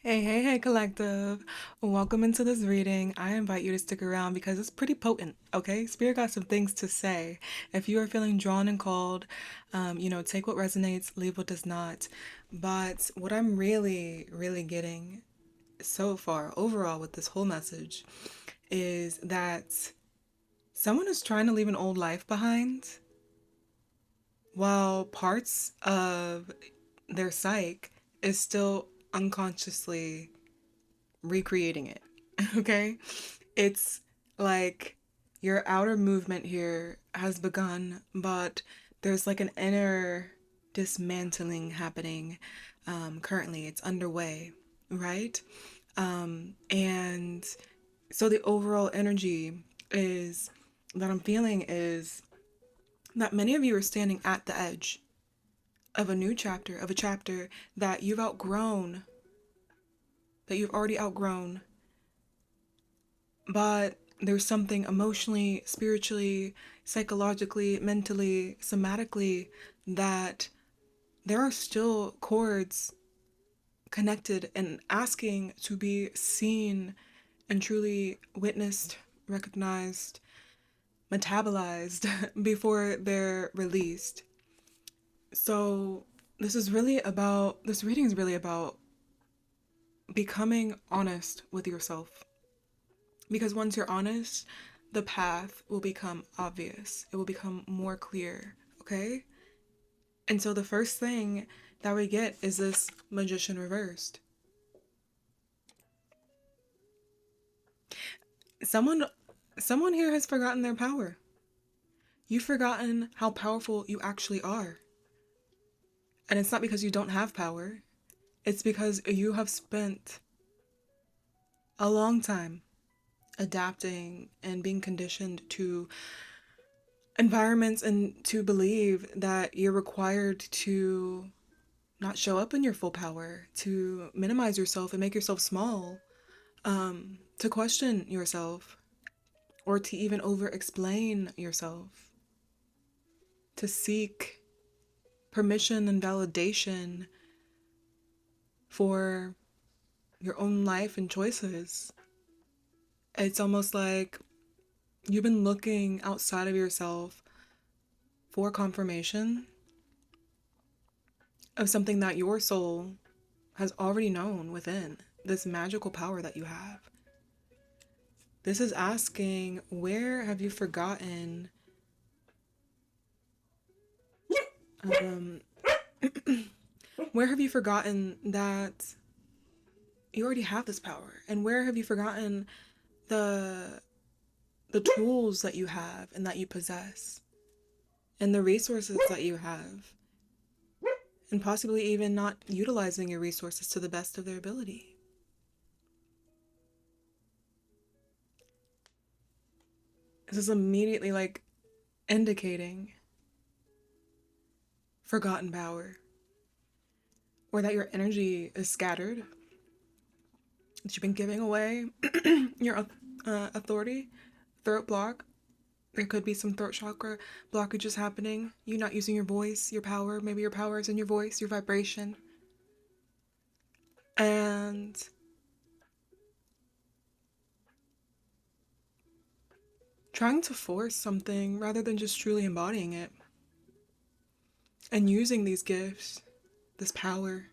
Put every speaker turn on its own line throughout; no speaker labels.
Hey, collective. Welcome into this reading. I invite you to stick around because it's pretty potent, okay? Spirit got some things to say. If you are feeling drawn and called, take what resonates, leave what does not. But what I'm really getting so far overall with this whole message is that someone is trying to leave an old life behind while parts of their psyche is still unconsciously recreating it. Okay? It's like your outer movement here has begun, but there's like an inner dismantling happening currently. It's underway, right? And so the overall energy is that I'm feeling is that many of you are standing at the edge of a new chapter, of a chapter that you've outgrown, that you've already outgrown, but there's something emotionally, spiritually, psychologically, mentally, somatically that there are still chords connected and asking to be seen and truly witnessed, recognized, metabolized before they're released. So, this reading is really about becoming honest with yourself. Because once you're honest, the path will become obvious. It will become more clear, okay? And so the first thing that we get is this magician reversed. Someone someone here has forgotten their power. You've forgotten how powerful you actually are. And it's not because you don't have power. It's because you have spent a long time adapting and being conditioned to environments and to believe that you're required to not show up in your full power, to minimize yourself and make yourself small, to question yourself, or to even over explain yourself, to seek permission and validation for your own life and choices. It's almost like you've been looking outside of yourself for confirmation of something that your soul has already known within, this magical power that you have. This is asking, where have you forgotten um, where have you forgotten that you already have this power? And where have you forgotten the the tools that you have and that you possess and the resources that you have and possibly even not utilizing your resources to the best of their ability? This is immediately like indicating forgotten power or that your energy is scattered, that you've been giving away your authority, throat block. There could be some throat chakra blockages happening. You not using your voice, your power. Maybe your power is in your voice, your vibration. And trying to force something rather than just truly embodying it and using these gifts, this power,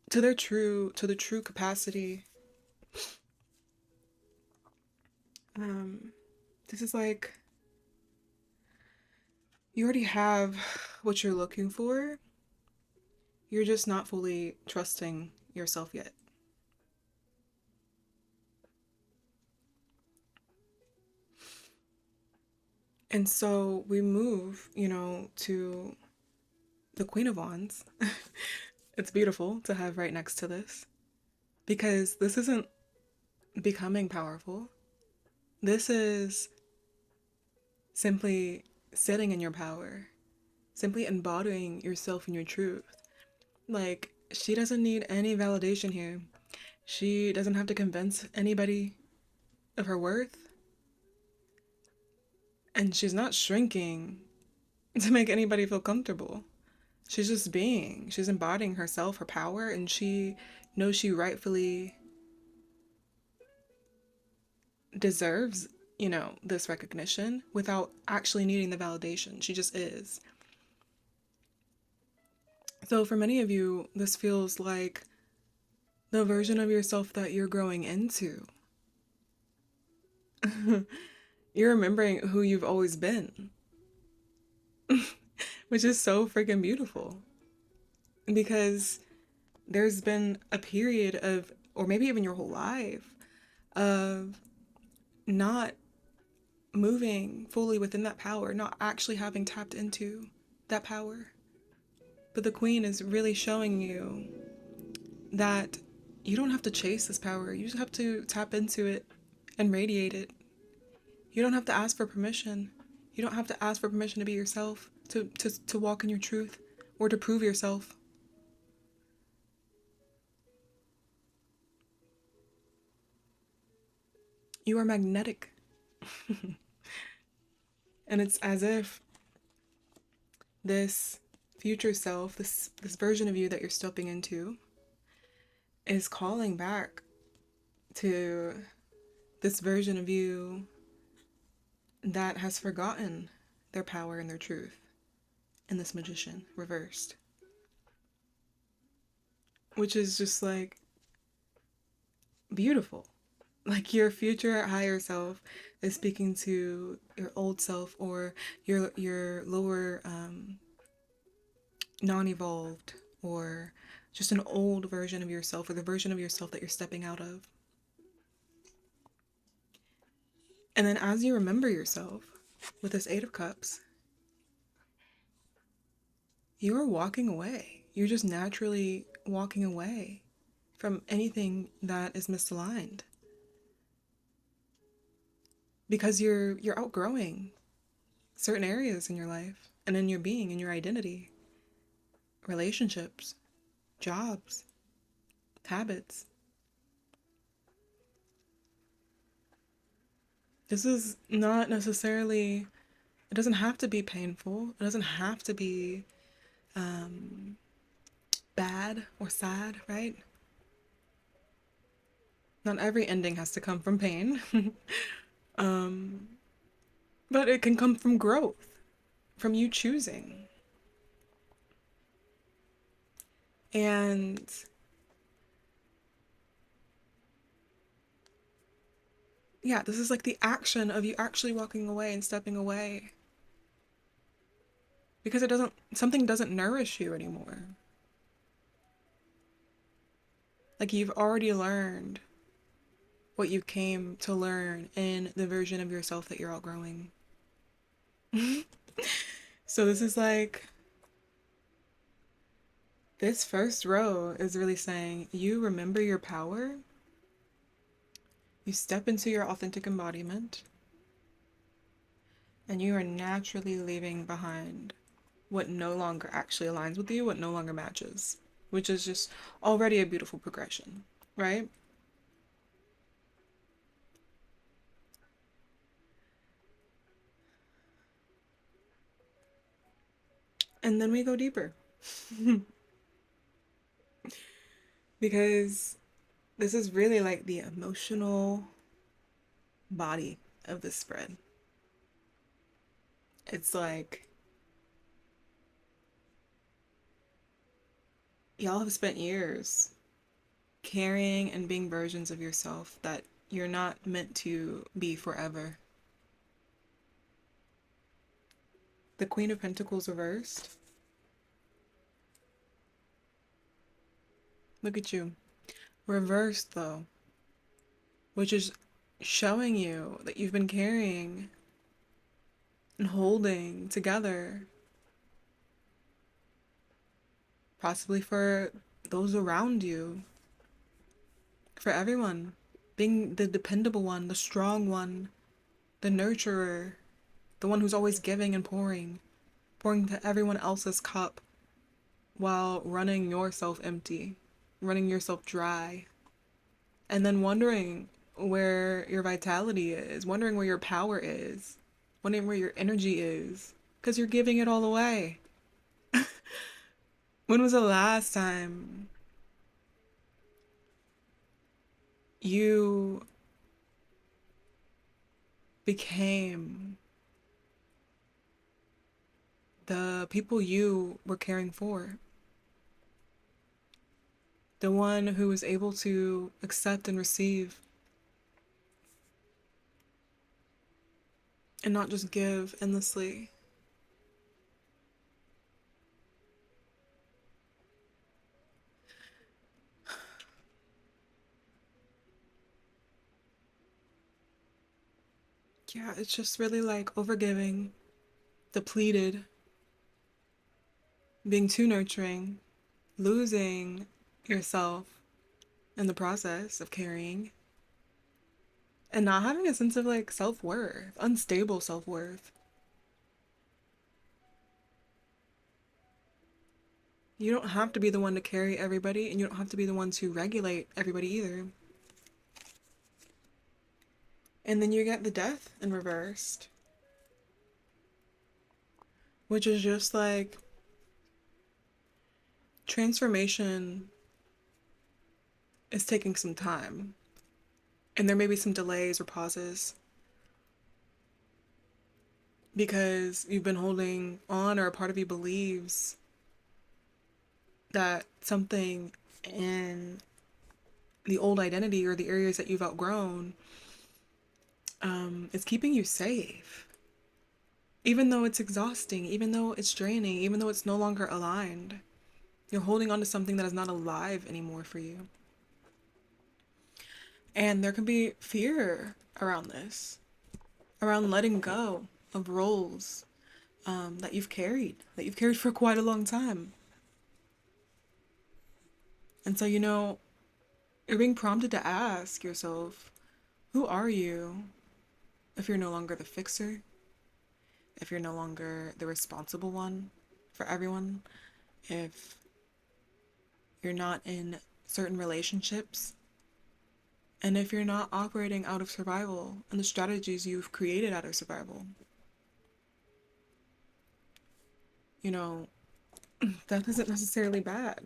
to the true capacity. Um, this is like you already have what you're looking for. You're just not fully trusting yourself yet. And so we move, to the Queen of Wands. It's beautiful to have right next to this because this isn't becoming powerful. This is simply sitting in your power, simply embodying yourself in your truth. Like, she doesn't need any validation here. She doesn't have to convince anybody of her worth. And she's not shrinking to make anybody feel comfortable. She's just being. She's embodying herself, her power, and she knows she rightfully deserves, this recognition without actually needing the validation. She just is. So for many of you, this feels like the version of yourself that you're growing into. You're remembering who you've always been, which is so freaking beautiful. Because there's been a period of, or maybe even your whole life, of not moving fully within that power, not actually having tapped into that power. But the Queen is really showing you that you don't have to chase this power. You just have to tap into it and radiate it. You don't have to ask for permission. You don't have to ask for permission to be yourself, to walk in your truth, or to prove yourself. You are magnetic. And it's as if this future self, this version of you that you're stepping into, is calling back to this version of you that has forgotten their power and their truth in this magician reversed. Which is just like beautiful. Like your future higher self is speaking to your old self, or your lower non-evolved, or just an old version of yourself, or the version of yourself that you're stepping out of. And then as you remember yourself with this Eight of Cups, you're walking away. You're just naturally walking away from anything that is misaligned. Because you're outgrowing certain areas in your life and in your being, in your identity, relationships, jobs, habits. This is not necessarily, it doesn't have to be painful. It doesn't have to be bad or sad, right? Not every ending has to come from pain, but it can come from growth, from you choosing. And yeah, this is like the action of you actually walking away and stepping away. Because something doesn't nourish you anymore. Like you've already learned what you came to learn in the version of yourself that you're outgrowing. So this is like, this first row is really saying you remember your power, you step into your authentic embodiment, and you are naturally leaving behind what no longer actually aligns with you, what no longer matches, which is just already a beautiful progression, right? And then we go deeper. Because this is really like the emotional body of this spread. It's like y'all have spent years carrying and being versions of yourself that you're not meant to be forever. The Queen of Pentacles reversed. Look at you. Reversed though, which is showing you that you've been carrying and holding together, possibly for those around you, for everyone, being the dependable one, the strong one, the nurturer, the one who's always giving and pouring to everyone else's cup while running yourself empty, running yourself dry, and then wondering where your vitality is, wondering where your power is, wondering where your energy is, because you're giving it all away. When was the last time you became the people you were caring for? The one who was able to accept and receive and not just give endlessly. Yeah, it's just really like overgiving, depleted, being too nurturing, losing yourself in the process of carrying, and not having a sense of like self worth, unstable self worth. You don't have to be the one to carry everybody, and you don't have to be the one to regulate everybody either. And then you get the death in reversed, which is just like transformation is taking some time. And there may be some delays or pauses because you've been holding on, or a part of you believes that something in the old identity or the areas that you've outgrown is keeping you safe. Even though it's exhausting, even though it's draining, even though it's no longer aligned, you're holding on to something that is not alive anymore for you. And there can be fear around this, around letting go of roles that you've carried for quite a long time. And so, you're being prompted to ask yourself, who are you if you're no longer the fixer? If you're no longer the responsible one for everyone? If you're not in certain relationships? And if you're not operating out of survival and the strategies you've created out of survival? You know, death isn't necessarily bad.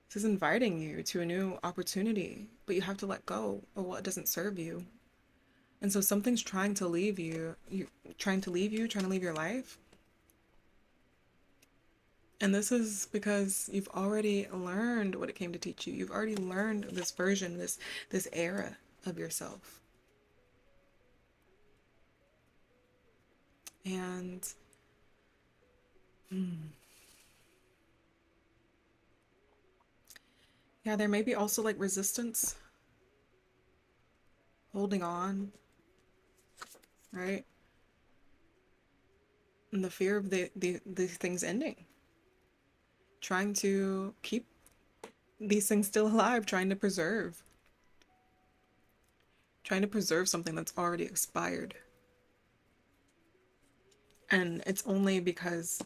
This is inviting you to a new opportunity, but you have to let go of what doesn't serve you. And so something's trying to leave you, trying to leave your life. And this is because you've already learned what it came to teach you. You've already learned this version, this era of yourself. And yeah, there may be also like resistance, holding on, right? And the fear of these things ending. Trying to keep these things still alive, trying to preserve something that's already expired. And it's only because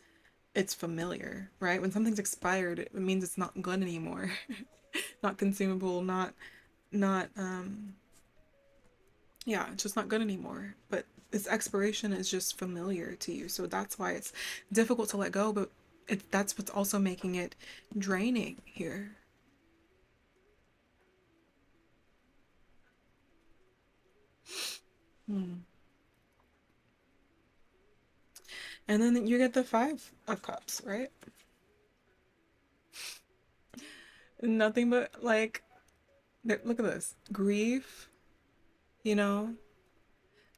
it's familiar, right? When something's expired, it means it's not good anymore. Not consumable, not yeah, it's just not good anymore. But its expiration is just familiar to you. So that's why it's difficult to let go, but that's what's also making it draining here. Hmm. And then you get the Five of Cups, right? Nothing but like, look at this grief. You know,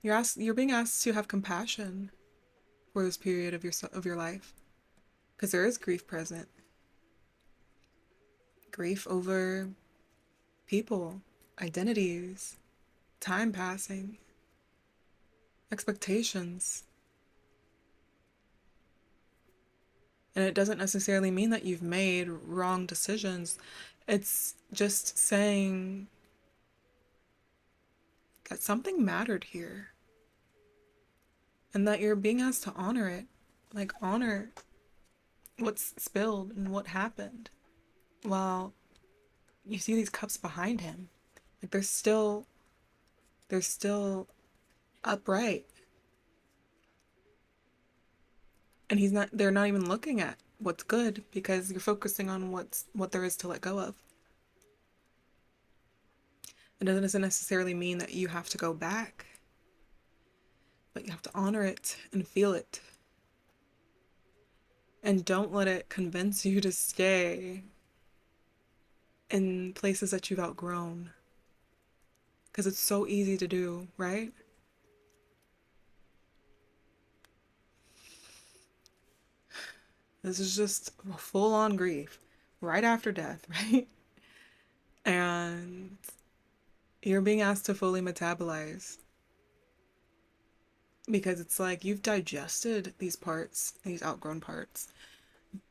you're being asked to have compassion for this period of your life, because there is grief present. Grief over people, identities, time passing, expectations. And it doesn't necessarily mean that you've made wrong decisions. It's just saying that something mattered here and that you're being asked to honor it. Like, honor what's spilled and what happened while you see these cups behind him. Like, they're still upright. And they're not even looking at what's good because you're focusing on what there is to let go of. It doesn't necessarily mean that you have to go back, but you have to honor it and feel it. And don't let it convince you to stay in places that you've outgrown. Because it's so easy to do, right? This is just full on grief right after death, right? And you're being asked to fully metabolize because it's like you've digested these parts, these outgrown parts,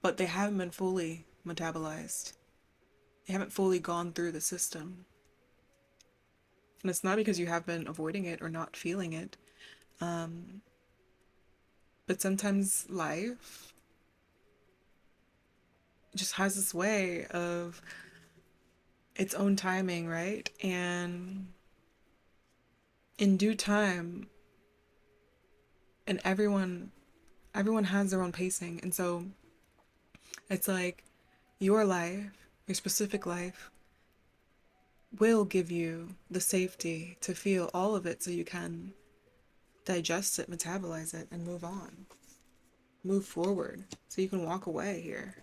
but they haven't been fully metabolized. They haven't fully gone through the system. And it's not because you have been avoiding it or not feeling it, um, but sometimes life just has this way of its own timing, right? And in due time, and everyone has their own pacing. And so it's like your life, your specific life, will give you the safety to feel all of it so you can digest it, metabolize it, and move on. Move forward so you can walk away here.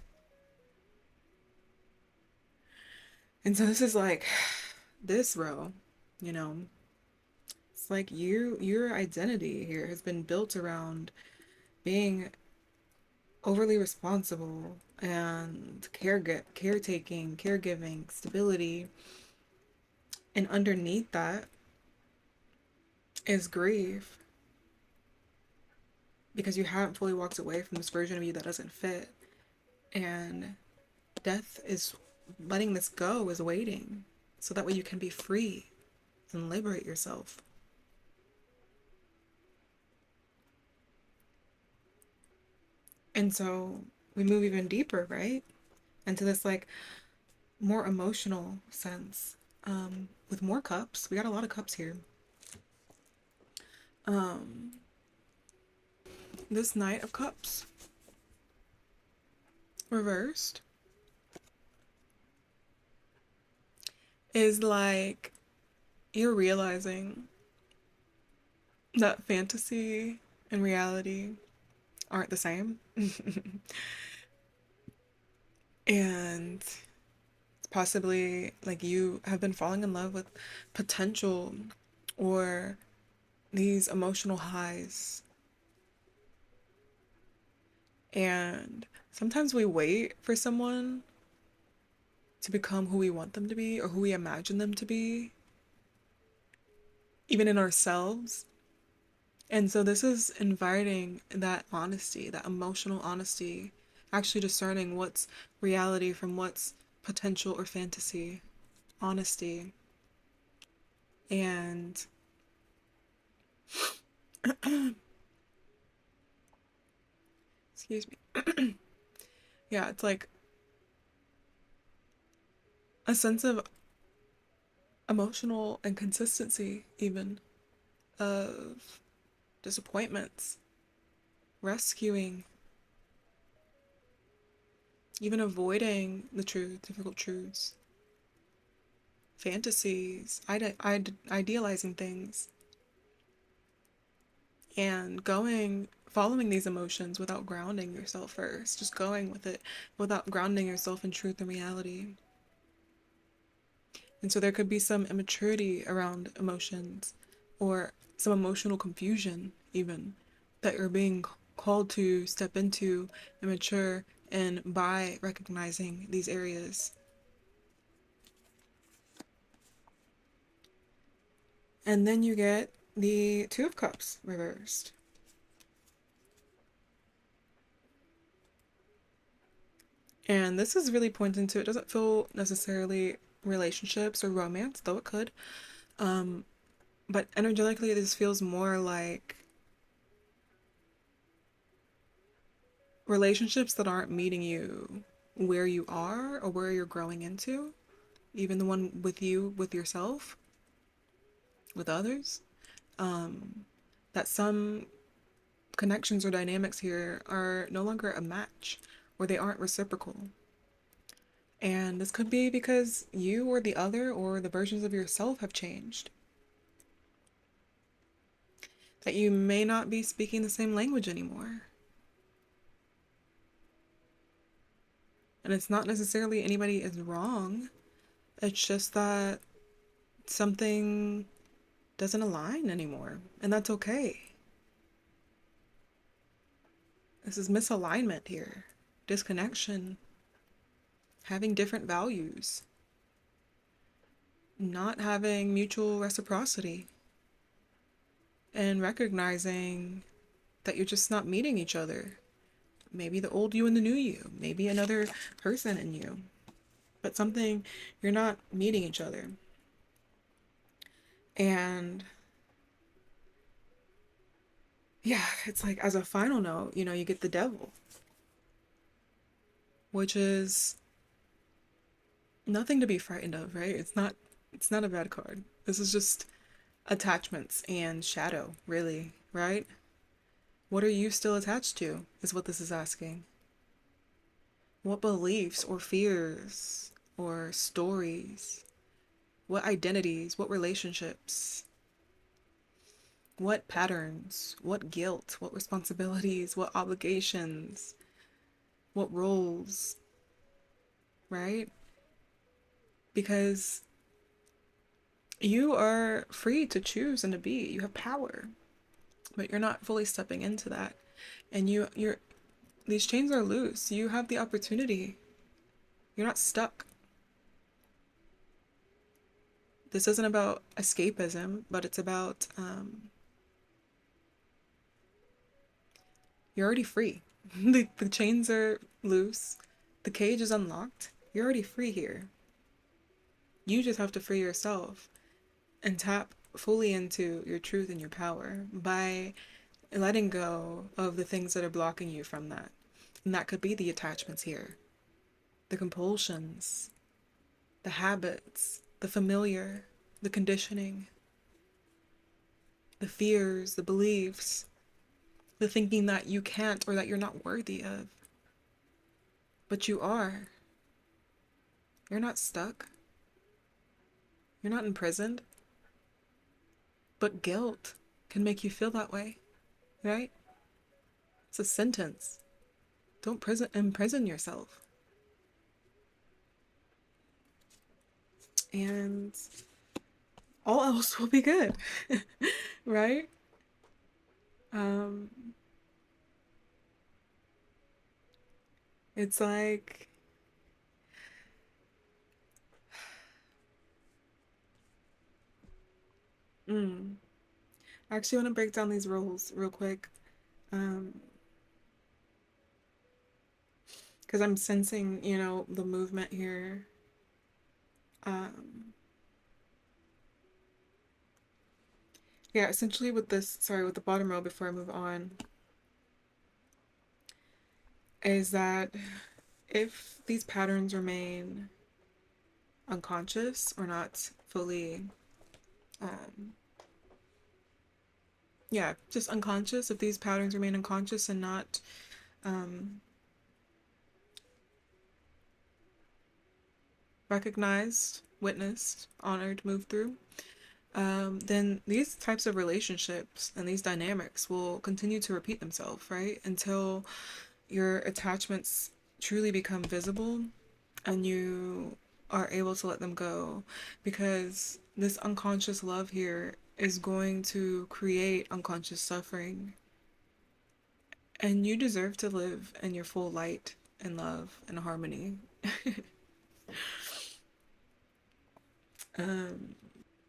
And so this is like this row, you know, it's like your identity here has been built around being overly responsible and caretaking, caregiving, stability. And underneath that is grief because you haven't fully walked away from this version of you that doesn't fit. And death is letting this go, is waiting. So that way you can be free and liberate yourself. And so we move even deeper, right? Into this like more emotional sense. With more cups. We got a lot of cups here. Um, this Knight of Cups reversed is like you're realizing that fantasy and reality aren't the same. And it's possibly like you have been falling in love with potential or these emotional highs. And sometimes we wait for someone to become who we want them to be or who we imagine them to be, even in ourselves. And so this is inviting that honesty, that emotional honesty, actually discerning what's reality from what's potential or fantasy, honesty. And excuse me. Yeah, it's like a sense of emotional inconsistency, even of disappointments, rescuing, even avoiding the truth, difficult truths, fantasies, idealizing things, and following these emotions without grounding yourself first, just going with it without grounding yourself in truth and reality. And so there could be some immaturity around emotions or some emotional confusion, even that you're being called to step into and mature in by recognizing these areas. And then you get the Two of Cups reversed. And this is really pointing to, it doesn't feel necessarily relationships or romance, though it could. But energetically, this feels more like relationships that aren't meeting you where you are or where you're growing into, even the one with you, with yourself, with others. That some connections or dynamics here are no longer a match, or they aren't reciprocal. And this could be because you or the other or the versions of yourself have changed. That you may not be speaking the same language anymore. And it's not necessarily anybody is wrong. It's just that something doesn't align anymore. And that's okay. This is misalignment here, disconnection, having different values, not having mutual reciprocity, and recognizing that you're just not meeting each other. Maybe the old you and the new you, maybe another person in you, but something, you're not meeting each other. And yeah, it's like as a final note, you get the devil, which is nothing to be frightened of, right? It's not a bad card. This is just attachments and shadow, really, right? What are you still attached to, is what this is asking. What beliefs or fears or stories, what identities, what relationships, what patterns, what guilt, what responsibilities, what obligations, what roles, right? Because you are free to choose and to be. You have power, but you're not fully stepping into that. And you're these chains are loose. You have the opportunity. You're not stuck. This isn't about escapism, but it's about you're already free. The chains are loose. The cage is unlocked. You're already free here. You just have to free yourself and tap fully into your truth and your power by letting go of the things that are blocking you from that. And that could be the attachments here, the compulsions, the habits, the familiar, the conditioning, the fears, the beliefs, the thinking that you can't or that you're not worthy of. But you are. You're not stuck. You're not imprisoned. But guilt can make you feel that way, right? It's a sentence. Don't imprison yourself. And all else will be good, right? Um, it's like, I actually want to break down these roles real quick. Um, because I'm sensing, the movement here. Um, yeah, essentially with this, sorry, with the bottom row before I move on, is that if these patterns remain unconscious or not fully, um, yeah, just unconscious, if these patterns remain unconscious and not recognized, witnessed, honored, moved through, then these types of relationships and these dynamics will continue to repeat themselves, right? Until your attachments truly become visible and you are able to let them go. Because this unconscious love here is going to create unconscious suffering. And you deserve to live in your full light and love and harmony. um,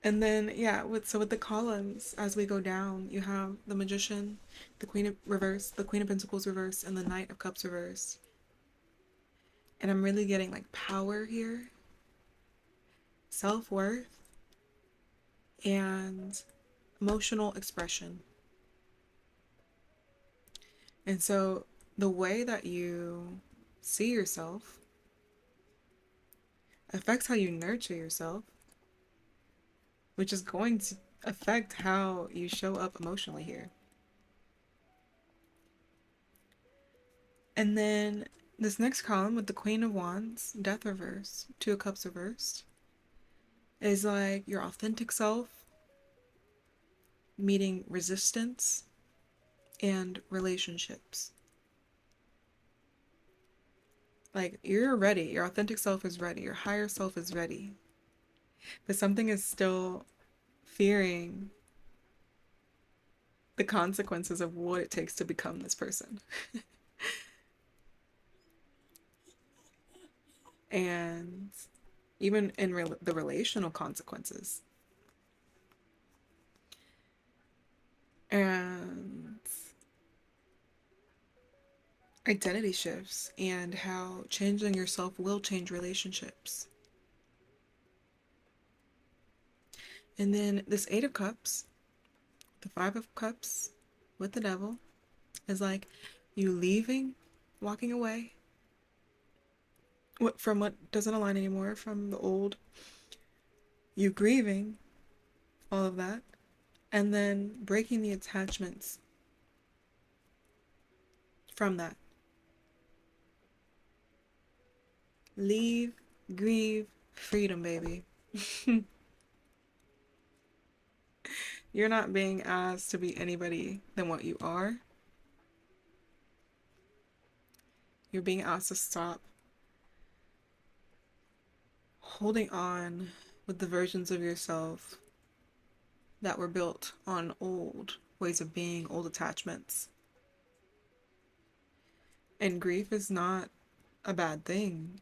And then, yeah, with the columns, as we go down, you have the Magician, the Queen of Reverse, the Queen of Pentacles reverse, and the Knight of Cups reverse. And I'm really getting like power here, self-worth, and emotional expression. And so the way that you see yourself affects how you nurture yourself, which is going to affect how you show up emotionally here. And then This next column with the Queen of Wands, Death reversed, Two of Cups reversed, is like your authentic self meeting resistance and relationships. Like, you're ready. Your authentic self is ready. Your higher self is ready. But something is still fearing the consequences of what it takes to become this person. And even in the relational consequences. And identity shifts and how changing yourself will change relationships. And then this Eight of Cups, the Five of Cups with the Devil, is like you leaving, walking away from what doesn't align anymore, from the old, you grieving all of that, and then breaking the attachments from that. Leave, grieve, freedom, baby. You're not being asked to be anybody than what you are. You're being asked to stop holding on with the versions of yourself that were built on old ways of being, old attachments. And grief is not a bad thing.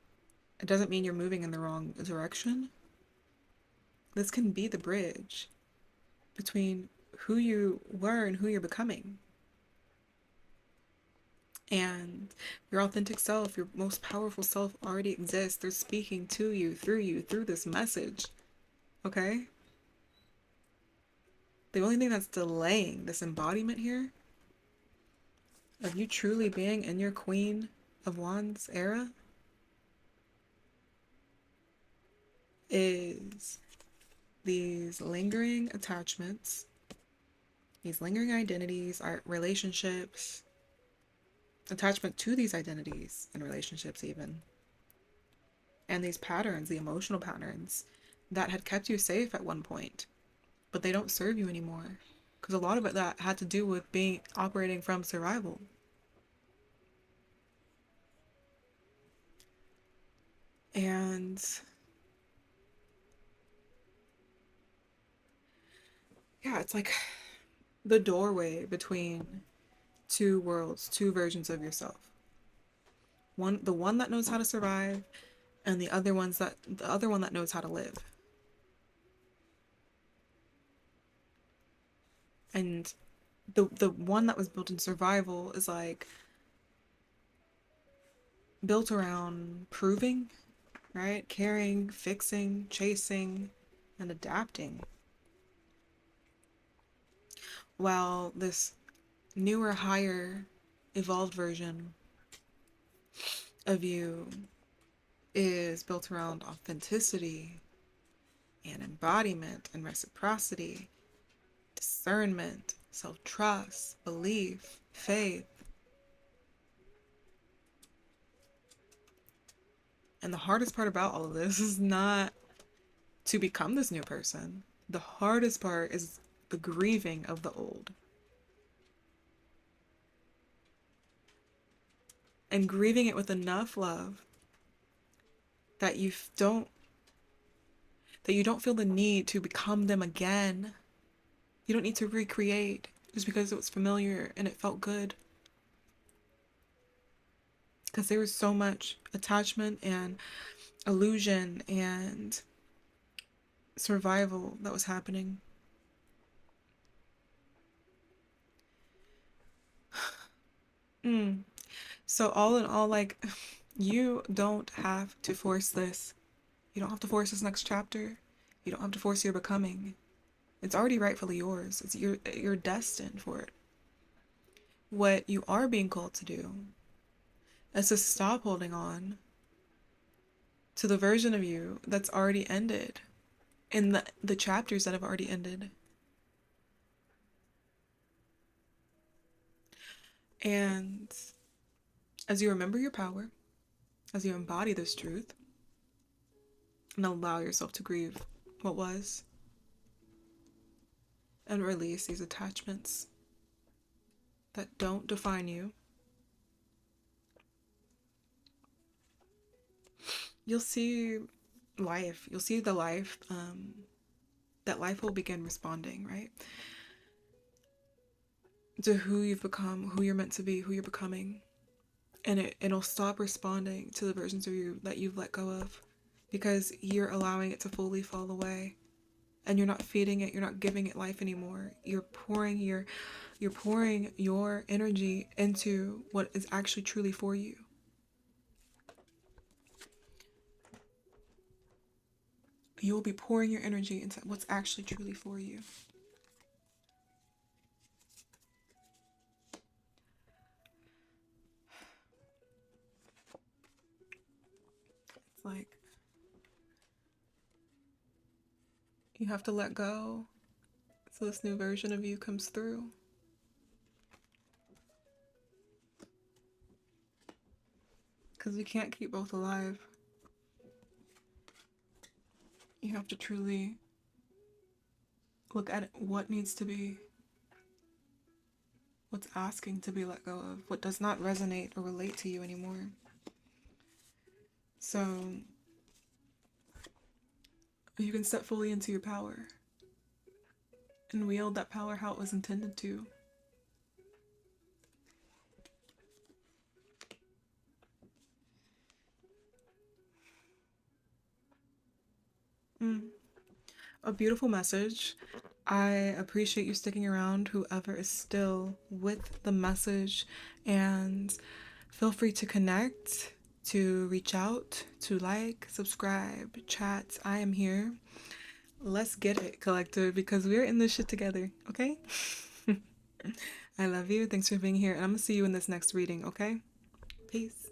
It doesn't mean you're moving in the wrong direction. This can be the bridge between who you were and who you're becoming. And your authentic self, your most powerful self already exists. They're speaking to you, through this message. Okay? The only thing that's delaying this embodiment here of you truly being in your Queen of Wands era is these lingering attachments, these lingering identities, our relationships, attachment to these identities and relationships even, and these patterns, the emotional patterns that had kept you safe at one point, but they don't serve you anymore. Because a lot of it that had to do with being operating from survival. And yeah, it's like the doorway between two worlds, two versions of yourself. The one that knows how to survive, and the other one that knows how to live. And the one that was built in survival is like built around proving, right? Caring, fixing, chasing, and adapting. While this newer, higher, evolved version of you is built around authenticity and embodiment and reciprocity, discernment, self-trust, belief, faith. And the hardest part about all of this is not to become this new person. The hardest part is the grieving of the old. And grieving it with enough love that don't feel the need to become them again. You don't need to recreate just because it was familiar and it felt good. Because there was so much attachment and illusion and survival that was happening. So all in all, like, you don't have to force this. You don't have to force this next chapter. You don't have to force your becoming. It's already rightfully yours. You're destined for it. What you are being called to do is to stop holding on to the version of you that's already ended in the chapters that have already ended. And as you remember your power, as you embody this truth and allow yourself to grieve what was and release these attachments that don't define you, you'll see life. You'll see the life that life will begin responding, right? To who you've become, who you're meant to be, who you're becoming. And it'll stop responding to the versions of you that you've let go of because you're allowing it to fully fall away. And you're not feeding it, you're not giving it life anymore. You're pouring your energy into what is actually truly for you. You will be pouring your energy into what's actually truly for you. It's like you have to let go so this new version of you comes through. Because you can't keep both alive. You have to truly look at what needs to be, what's asking to be let go of, what does not resonate or relate to you anymore. So you can step fully into your power and wield that power how it was intended to. A beautiful message. I appreciate you sticking around, whoever is still with the message, and feel free to connect, to reach out, to like, subscribe, chat. I am here. Let's get it, collective, because we're in this shit together, okay? I love you. Thanks for being here, and I'm gonna see you in this next reading, okay? Peace.